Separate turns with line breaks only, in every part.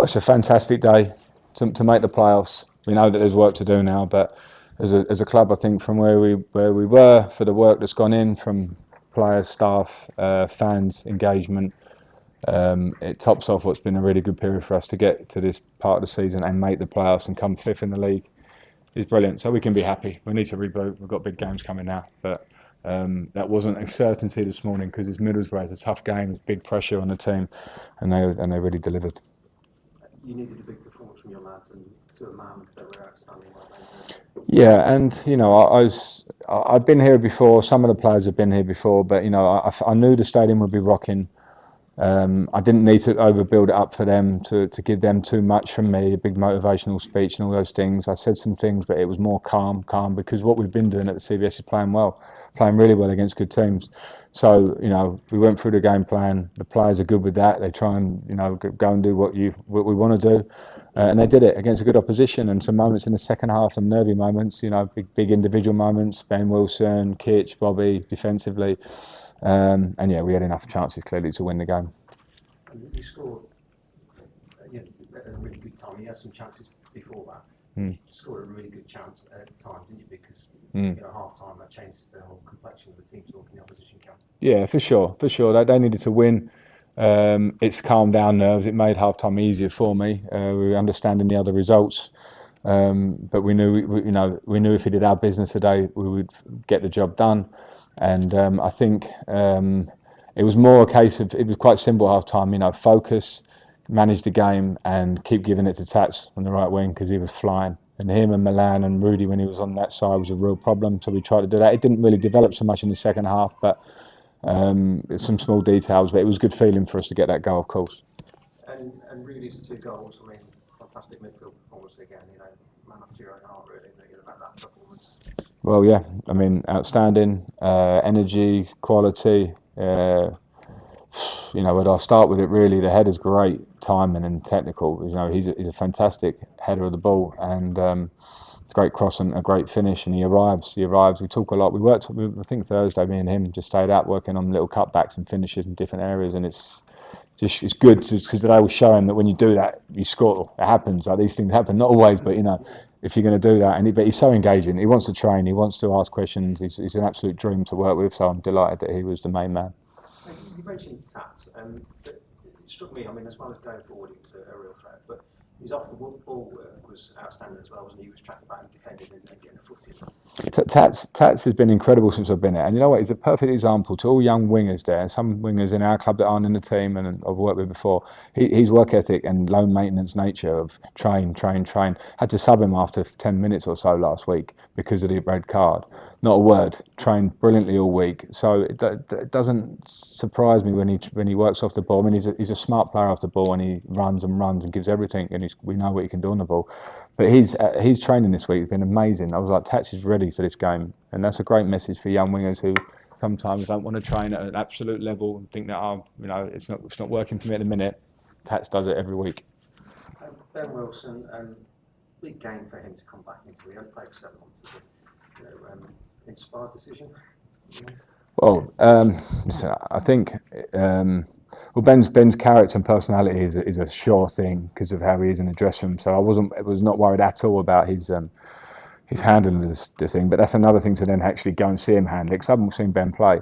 Well, it's a fantastic day to make the playoffs. We know that there's work to do now, but as a club, I think from where we were, for the work that's gone in from players, staff, fans, engagement, it tops off what's been a really good period for us to get to this part of the season and make the playoffs and come fifth in the league is brilliant. So we can be happy. We need to reboot. We've got big games coming now, but that wasn't a certainty this morning because it's Middlesbrough. It's a tough game. There's big pressure on the team, and they really delivered.
You needed a big performance from your lads, and to a man they were outstanding.
Yeah, and I'd been here before. Some of the players have been here before, but I knew the stadium would be rocking. I didn't need to overbuild it up for them to give them too much from me, a big motivational speech and all those things. I said some things, but it was more calm, because what we've been doing at the CBS is playing really well against good teams. So, we went through the game plan. The players are good with that. They try and, go and do what we want to do. And they did it against a good opposition. And some moments in the second half, some nervy moments, big individual moments, Ben Wilson, Kitch, Bobby, defensively. And we had enough chances clearly to win the game.
You scored at a really good time. You had some chances before that. You scored a really good chance at the time, didn't you? Because half time that changes the whole complexion of the team talking the opposition camp. Yeah,
for sure. They needed to win. It's calmed down nerves. It made half time easier for me. We were understanding the other results. But we knew if we did our business today, we would get the job done. And I think it was more a case of, it was quite simple half time, focus, manage the game and keep giving it to Tats on the right wing because he was flying. And him and Milan and Rudy when he was on that side was a real problem. So we tried to do that. It didn't really develop so much in the second half, but some small details. But it was a good feeling for us to get that goal, of course.
And Rudy's 2 goals, fantastic midfield performance again, man after your own heart really, about that performance.
Well, yeah, outstanding, energy, quality. Where I start with it really, the header's great, timing and technical. He's a fantastic header of the ball, and it's a great cross and a great finish. And he arrives. We talk a lot. I think Thursday, me and him just stayed out working on little cutbacks and finishes in different areas, and it's good because today was showing that when you do that, you score. It happens. These things happen, not always, but if you're going to do that, but he's so engaging. He wants to train. He wants to ask questions. He's an absolute dream to work with. So I'm delighted that he was the main man.
You mentioned Tats, but it struck me. As well as going forward, he was a real threat. But his off the ball was outstanding as well, wasn't he? He was tracking back, defending, and getting a foot in.
Tats has been incredible since I've been here, and you know what? He's a perfect example to all young wingers there. Some wingers in our club that aren't in the team, and I've worked with before. His work ethic and low maintenance nature of train. Had to sub him after 10 minutes or so last week because of the red card. Not a word. Trained brilliantly all week, so it doesn't surprise me when he works off the ball. He's a smart player off the ball, and he runs and gives everything, and we know what he can do on the ball. But his training this week has been amazing. I was like, Tats is ready for this game, and that's a great message for young wingers who sometimes don't want to train at an absolute level and think that it's not working for me at the minute. Tats does it every week.
Ben Wilson, big game for him to come back into. He only played for 7 months. Inspired decision?
Well, I think Ben's character and personality is a sure thing because of how he is in the dressing room. So I was not worried at all about his handling the thing. But that's another thing to then actually go and see him handle it, because I haven't seen Ben play.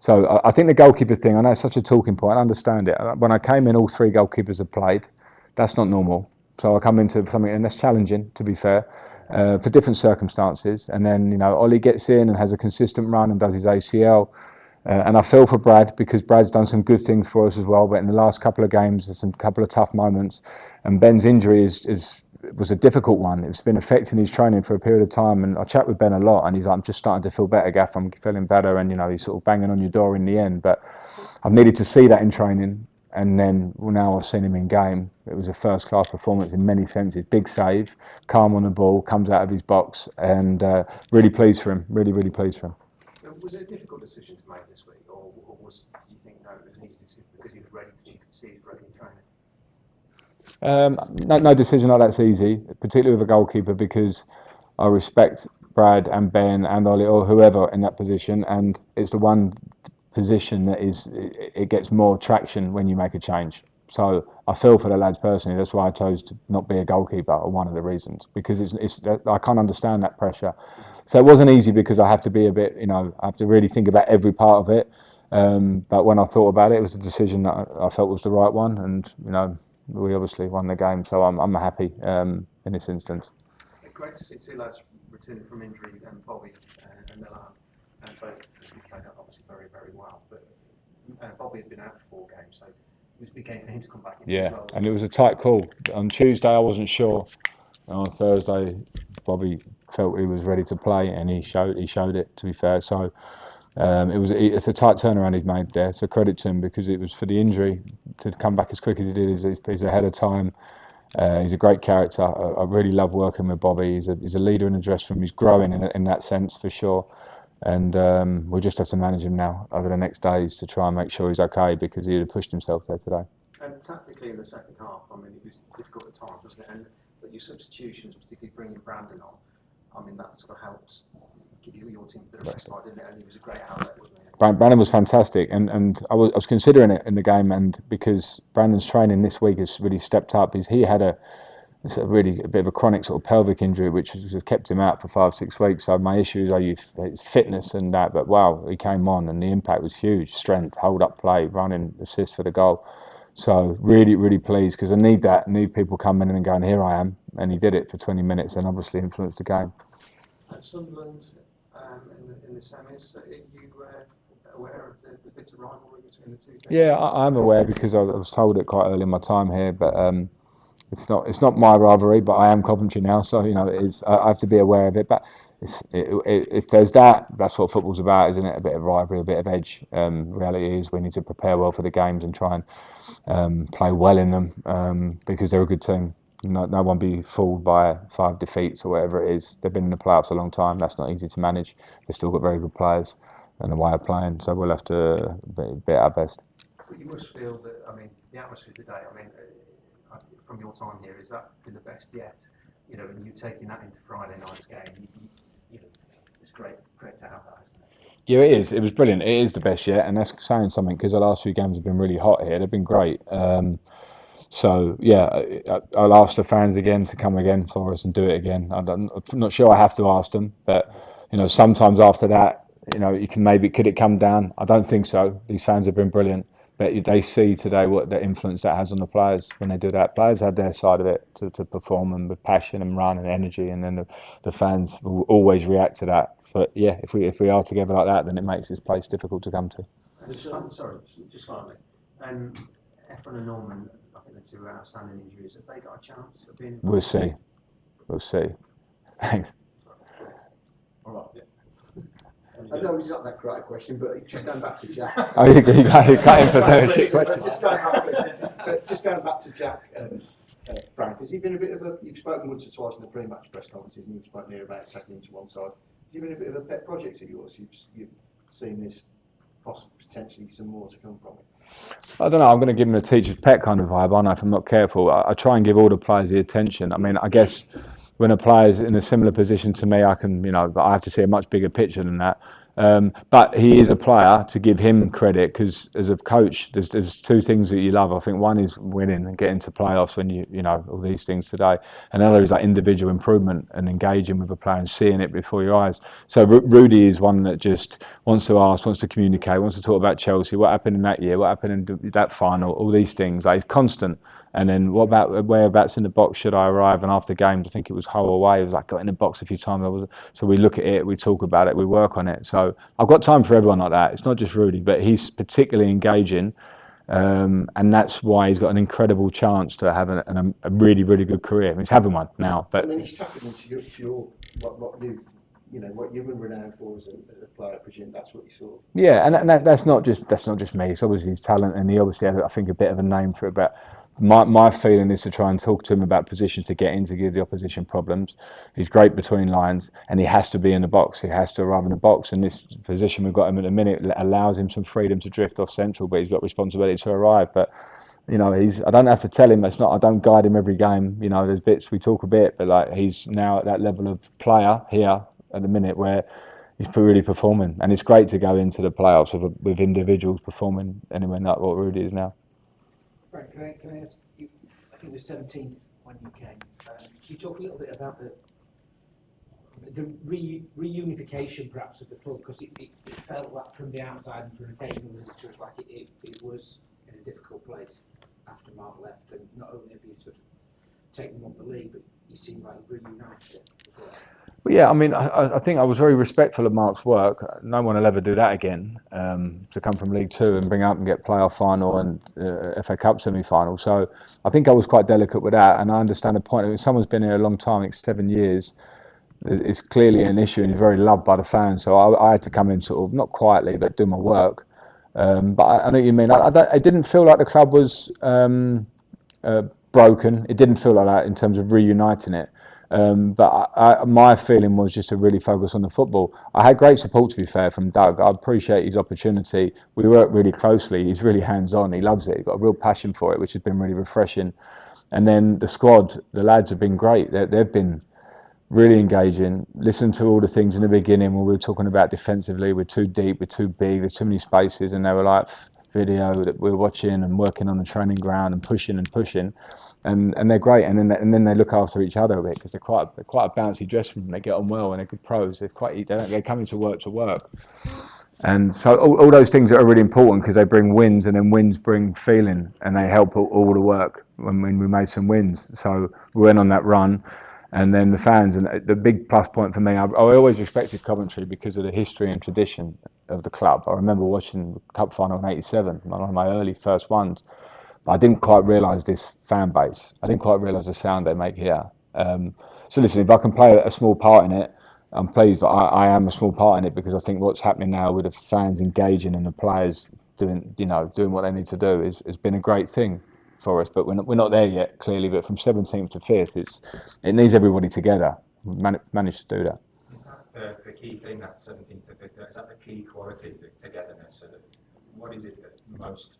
So I think the goalkeeper thing, I know it's such a talking point. I understand it. When I came in, all 3 goalkeepers had played. That's not normal. So I come into something, and that's challenging, to be fair. For different circumstances, and then Ollie gets in and has a consistent run and does his ACL, and I feel for Brad because Brad's done some good things for us as well. But in the last couple of games, there's some couple of tough moments, and Ben's injury was a difficult one. It's been affecting his training for a period of time, and I chat with Ben a lot, and he's like, "I'm just starting to feel better, Gaff. I'm feeling better," and he's sort of banging on your door in the end. But I've needed to see that in training. And then now I've seen him in game. It was a first-class performance in many senses. Big save, calm on the ball, comes out of his box, and really pleased for him. Really pleased for him.
Was it a difficult decision to make this week, or do you think no, it was an easy decision because he was ready, because you could see he was ready in training?
No decision like that's easy, particularly with a goalkeeper, because I respect Brad and Ben and Ollie or whoever in that position, and it's the one position that it gets more traction when you make a change. So I feel for the lads personally. That's why I chose to not be a goalkeeper, or one of the reasons, because it's I can't understand that pressure. So it wasn't easy because I have to be a bit, I have to really think about every part of it. But when I thought about it, it was a decision that I felt was the right one, and we obviously won the game. So I'm happy in this instance.
Great to see two lads returning from injury, and Bobby and Milan, and both played obviously very, very well. But Bobby had been out for 4 games, so it was a big game for him to come back into as well.
And it was a tight call. On Tuesday, I wasn't sure. And on Thursday, Bobby felt he was ready to play, and he showed it. To be fair, so it's a tight turnaround he's made there. So credit to him, because it was for the injury to come back as quick as he did. He's ahead of time. He's a great character. I really love working with Bobby. He's a leader in the dressing room. He's growing in that sense for sure. And we'll just have to manage him now over the next days to try and make sure he's okay, because he had pushed himself there today.
And tactically in the second half, I mean, it was difficult at times, wasn't it? But your substitutions, particularly bringing Brandon on, I mean, that sort of helped give your team a bit of respite, didn't it? And he was a great outlet, wasn't he?
Brandon was fantastic, and I was considering it in the game, and because Brandon's training this week has really stepped up. He had a bit of a chronic sort of pelvic injury, which has kept him out for 5-6 weeks. So my issues are his fitness and that, but wow, he came on and the impact was huge. Strength, hold up play, running, assist for the goal. So really, really pleased, because I need that. I need people coming in and going, here I am, and he did it for 20 minutes and obviously influenced the game.
At Sunderland, in the semis, are you aware of the bitter rivalry between the two teams?
Yeah, I'm aware, because I was told it quite early in my time here, but it's not my rivalry, but I am Coventry now, so it is. I have to be aware of it. But if there's that's what football's about, isn't it? A bit of rivalry, a bit of edge. Reality is we need to prepare well for the games and try and play well in them, because they're a good team. No one be fooled by 5 defeats or whatever it is. They've been in the playoffs a long time. That's not easy to manage. They've still got very good players and a way of playing, so we'll have to be at our best.
But you must feel that, I mean, the atmosphere today, I mean, from your time here, is that been the best yet? And you taking that into Friday night's game, it's great to have that, isn't it?
Yeah, it is. It was brilliant. It is the best yet, and that's saying something, because the last few games have been really hot here. They've been great. So yeah, I'll ask the fans again to come again for us and do it again. I'm not sure I have to ask them, but sometimes after that, could it come down? I don't think so. These fans have been brilliant, but they see today what the influence that has on the players when they do that. Players have their side of it to perform, and with passion and run and energy, and then the fans will always react to that. But yeah, if we are together like that, then it makes this place difficult to come to.
Sorry, just finally, Efron and Norman, I think the 2 outstanding injuries. Have they got a chance of being?
We'll see. Thanks.
All right. Yeah. I know it's not that great a question, but just going back to Jack.
Oh, you cut in for 36 questions.
Just going back to Jack, Frank, has he been a bit of a? You've spoken once or twice in the pre-match press conferences, and you've spoken here about taking him to one side. Has he been a bit of a pet project of yours? You've seen this, potentially some more to come from it.
I don't know. I'm going to give him a teacher's pet kind of vibe, aren't I? If I'm not careful, I try and give all the players the attention. I mean, I guess when a player's in a similar position to me, I can, but I have to see a much bigger picture than that. But he is a player, to give him credit, because as a coach, there's 2 things that you love. I think one is winning and getting to playoffs when you all these things today. And another is that individual improvement and engaging with a player and seeing it before your eyes. So Rudy is one that just wants to ask, wants to communicate, wants to talk about Chelsea, what happened in that year, what happened in that final, all these things. Like, constant. And then what about whereabouts in the box should I arrive? And after games, I think it was Hull away. It was like, got in the box a few times. So we look at it, we talk about it, we work on it. So I've got time for everyone like that. It's not just Rudy, but he's particularly engaging. And that's why he's got an incredible chance to have a really, really good career. He's having one now. But
I mean, he's tapping into your what you've been renowned for as a player. I presume that's what you saw.
Yeah, and that's not just me. It's obviously his talent, and he obviously has, I think, a bit of a name for it. But my feeling is to try and talk to him about positions to get in, to give the opposition problems. He's great between lines, and he has to be in the box. He has to arrive in the box. And this position we've got him at the minute allows him some freedom to drift off central, but he's got responsibility to arrive. But I don't have to tell him. I don't guide him every game. There's bits we talk a bit, but like, he's now at that level of player here at the minute where he's really performing, and it's great to go into the playoffs with individuals performing anywhere like what Rudy is now.
Frank, can I ask you, I think it was 17 when you came. You talk a little bit about the reunification perhaps of the club, because it felt like from the outside and from occasional visitors like it was in a difficult place after Mark left, and not only have you sort of taken them up the league, but you seem like you've reunited it as well.
Well, yeah, I mean, I think I was very respectful of Mark's work. No one will ever do that again, to come from League Two and bring up and get playoff final and FA Cup semi-final. So I think I was quite delicate with that, and I understand the point. If someone's been here a long time, like 7 years, it's clearly an issue and he's very loved by the fans. So I had to come in sort of, not quietly, but do my work. But I know what you mean. I didn't feel like the club was broken. It didn't feel like that in terms of reuniting it. But my feeling was just to really focus on the football. I had great support, to be fair, from Doug. I appreciate his opportunity. We work really closely. He's really hands-on. He loves it. He's got a real passion for it, which has been really refreshing. And then the squad, the lads have been great. They've been really engaging. Listen to all the things in the beginning when we were talking about defensively, we're too deep, we're too big, there's too many spaces, and they were like video that we're watching and working on the training ground and pushing, and they're great. And then they look after each other a bit, because they're quite a bouncy dressing room. They get on well and they're good pros. They come into work to work. And so all those things are really important, because they bring wins, and then wins bring feeling, and they help all the work when we made some wins. So we went on that run. And then the fans, and the big plus point for me, I always respected Coventry because of the history and tradition of the club. I remember watching the Cup final in '87, one of my early first ones. But I didn't quite realise this fan base. I didn't quite realise the sound they make here. So listen, if I can play a small part in it, I'm pleased. But I am a small part in it, because I think what's happening now with the fans engaging and the players doing what they need to do has been a great thing for us. But we're not there yet, clearly. But from 17th to 5th, it needs everybody together. We managed to do that.
Is that the key thing, that 17th to 5th? Is that the key quality, the togetherness? What is it that most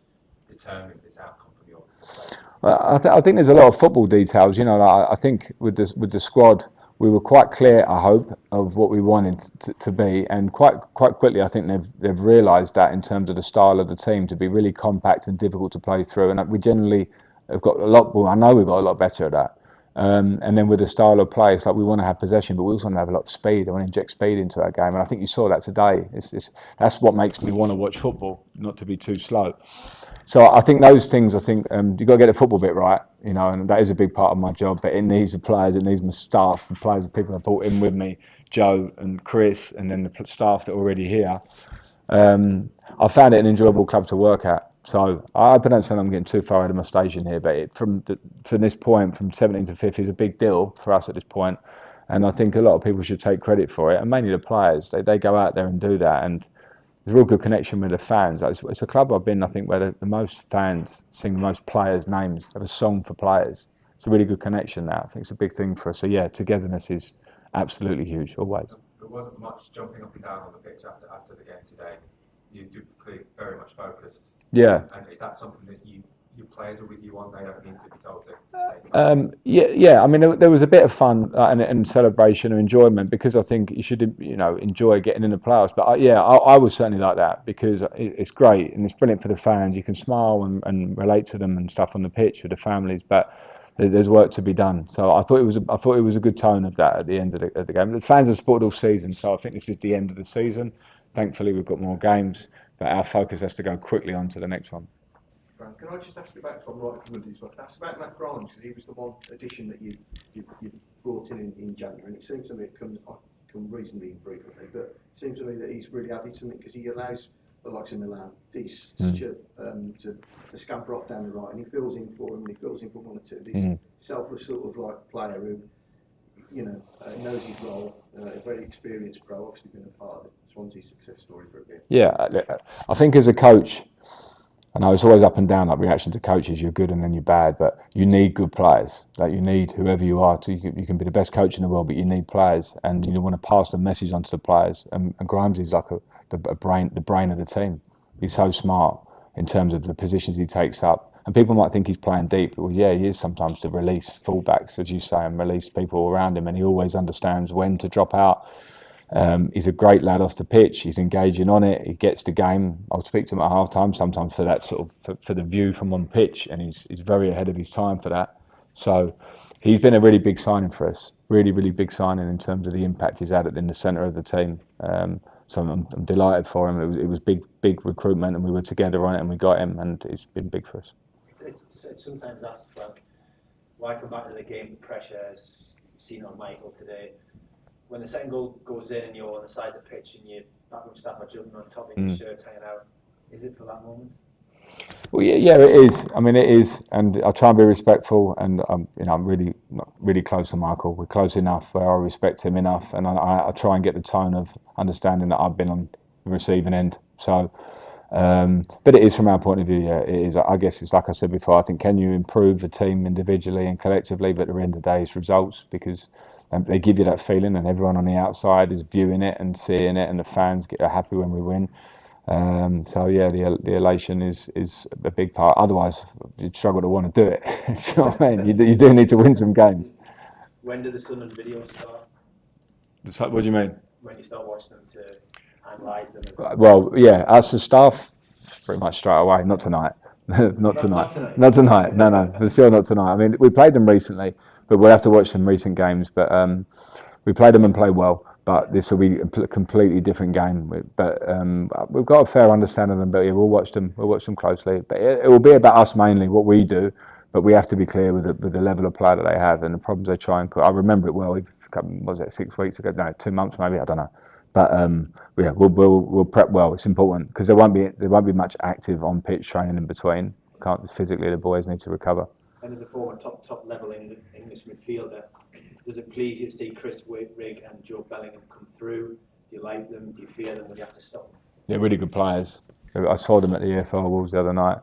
determined this outcome from your perspective?
Well, I think there's a lot of football details. I think with the squad, we were quite clear, I hope, of what we wanted to be, and quite quickly, I think they've realised that in terms of the style of the team, to be really compact and difficult to play through. And we generally have got a lot. Well, I know we've got a lot better at that. And then with the style of play, it's like we want to have possession, but we also want to have a lot of speed. I want to inject speed into our game, and I think you saw that today. That's what makes me want to watch football, not to be too slow. So I think those things. You've got to get the football bit right, and that is a big part of my job. But it needs the players, it needs my staff, the players, the people I brought in with me, Joe and Chris, and then the staff that are already here. I found it an enjoyable club to work at. So I don't say I'm getting too far out of my station here, but from this point, from 17 to 5th, is a big deal for us at this point. And I think a lot of people should take credit for it, and mainly the players. They go out there and do that, and there's a real good connection with the fans. It's a club I've been, I think, where the most fans sing the most players' names, have a song for players. It's a really good connection now. I think it's a big thing for us. So yeah, togetherness is absolutely huge, always.
There wasn't much jumping up and down on the pitch after the game today. You do clearly very much focused.
Yeah.
And is that something that your players are with you on? They don't need to be told to stay.
Yeah. I mean, there was a bit of fun and celebration and enjoyment, because I think you should, enjoy getting in the playoffs. But I was certainly like that, because it's great and it's brilliant for the fans. You can smile and relate to them and stuff on the pitch with the families, but there's work to be done. So I thought it was a good tone of that at the end of the game. The fans have supported all season, so I think this is the end of the season. Thankfully, we've got more games, but our focus has to go quickly on to the next one.
Frank, can I just ask you about, if I'm right from this one, ask about Matt Grimes, because he was the one addition that you brought in January, and it seems to me it comes reasonably infrequently, but it seems to me that he's really added something, because he allows the likes of Milan, he's such a to scamper off down the right, and he fills in for him, and he fills in for one or two. This selfless sort of like player who, knows his role, a very experienced pro, obviously been a part of the Swansea success story for a bit.
Yeah, I think as a coach, I know it's always up and down, like reaction to coaches. You're good and then you're bad, but you need good players. Like you need whoever you are. You can be the best coach in the world, but you need players, and you want to pass the message on to the players. And Grimes is like the brain of the team. He's so smart in terms of the positions he takes up. And people might think he's playing deep. Well, yeah, he is sometimes to release fullbacks, as you say, and release people around him. And he always understands when to drop out He's a great lad off the pitch. He's engaging on it. He gets the game. I'll speak to him at half time sometimes for that sort of for the view from on pitch, and he's very ahead of his time for that. So he's been a really big signing for us. Really, really big signing in terms of the impact he's had in the centre of the team. So I'm delighted for him. It was big recruitment, and we were together on it, and we got him, and it's been big for us.
It's sometimes asked, Frank, why come back to the game with pressure, as seen on Michael today? When the second goal goes in and you're on the side of the pitch and your backroom staff are jumping on top and your shirt's hanging out, is it for that moment?
Well, yeah, it is. I mean, it is, and I try and be respectful. And I'm really close to Michael. We're close enough where I respect him enough, and I try and get the tone of understanding that I've been on the receiving end. So, but it is from our point of view. Yeah, it is. I guess it's like I said before. I think, can you improve the team individually and collectively? But at the end of the day, it's results, because they give you that feeling, and everyone on the outside is viewing it and seeing it, and the fans are happy when we win. So yeah, the elation is a big part. Otherwise, you'd struggle to want to do it. You know what I mean? You do need to win some games.
When do the Sunderland videos start?
What do you mean?
When you start watching them to analyse them?
Well, yeah, us as staff, pretty much straight away. Not tonight. Not tonight. Not tonight. No, for sure not tonight. I mean, we played them recently, but we'll have to watch some recent games. But we played them and played well. But this will be a completely different game. But we've got a fair understanding of them. But yeah, we'll watch them closely. But it will be about us mainly, what we do. But we have to be clear with the level of play that they have and the problems they try and cause. I remember it well. Was it 6 weeks ago? No, 2 months maybe. I don't know. But yeah, we'll prep well. It's important, because there won't be much active on pitch training in between. Physically, the boys need to recover.
And as a former top level English midfielder, does it please you to see Chris Rigg and Joe Bellingham come through? Do you like them? Do you fear them when you have to stop them?
Yeah, really good players. I saw them at the EFL Awards the other night.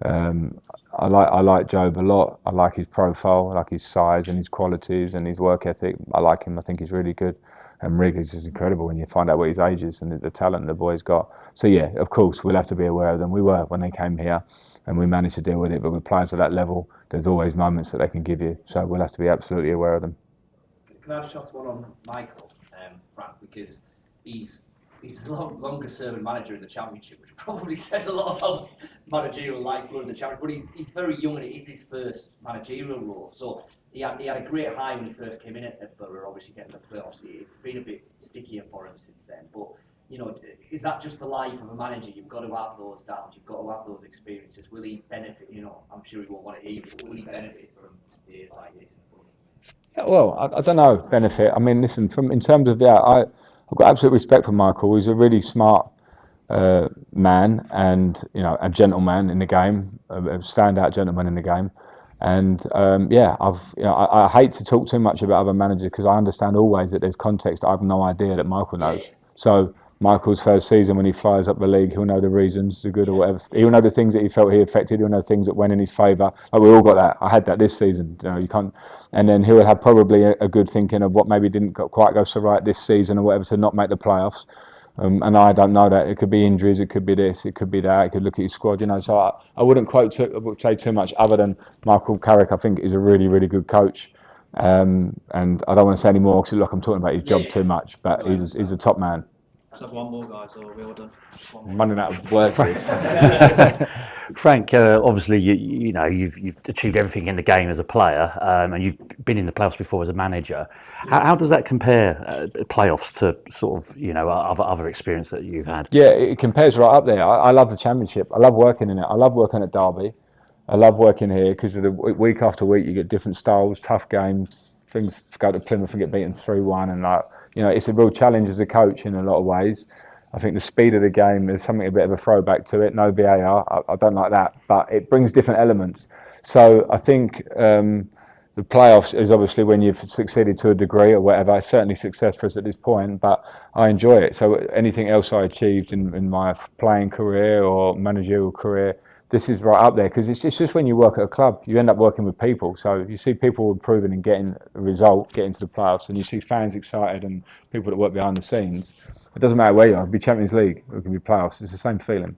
I like Job a lot. I like his profile. I like his size and his qualities and his work ethic. I like him. I think he's really good. And Rigg is just incredible when you find out what his age is and the talent the boy's got. So yeah, of course, we'll have to be aware of them. We were when they came here, and we managed to deal with it. But with players at that level, there's always moments that they can give you. So we'll have to be absolutely aware of them.
Can I just ask one on Michael, Frank, because he's the longest serving manager in the Championship, which probably says a lot about managerial lifeblood in the Championship. But he's very young, and it is his first managerial role. So he had a great high when he first came in at Borough, obviously getting the playoffs. It's been a bit stickier for him since then. But you know, is that just the life of a manager? You've got to have those downs. You've got to have those experiences. Will he benefit? You know, I'm sure he won't want to hear you, but will he benefit from days like this?
Well, I don't know, benefit. I mean, listen, in terms of I've got absolute respect for Michael. He's a really smart man, and a gentleman in the game, a standout gentleman in the game. And I hate to talk too much about other managers, because I understand always that there's context I have no idea that Michael knows. So Michael's first season, when he flies up the league, he'll know the reasons, the good or whatever. He'll know the things that he felt he affected. He'll know things that went in his favour. Like, we all got that. I had that this season. You can't. And then he'll have probably a good thinking of what maybe didn't quite go so right this season or whatever to not make the playoffs. And I don't know that. It could be injuries. It could be this. It could be that. It could look at his squad. So I wouldn't say too much other than Michael Carrick, I think, is a really, really good coach. And I don't want to say any more, because I'm talking about his job too much. But he's a top man.
Just have one more, guys, or we're all done.
I'm running out of words.
Frank, obviously you've achieved everything in the game as a player, and you've been in the playoffs before as a manager. How does that compare playoffs to sort of other experience that you've had? Yeah,
it compares right up there. I love the Championship. I love working in it. I love working at Derby. I love working here because of the week after week you get different styles, tough games. Things go to Plymouth and get beaten 3-1, and it's a real challenge as a coach in a lot of ways. I think the speed of the game is something a bit of a throwback to it. No VAR, I don't like that, but it brings different elements. So I think the playoffs is obviously when you've succeeded to a degree or whatever. It's certainly success for us at this point, but I enjoy it. So anything else I achieved in my playing career or managerial career, this is right up there, because it's just when you work at a club, you end up working with people. So you see people improving and getting a result, getting to the playoffs, and you see fans excited and people that work behind the scenes. It doesn't matter where you are. It could be Champions League, or it could be playoffs. It's the same feeling.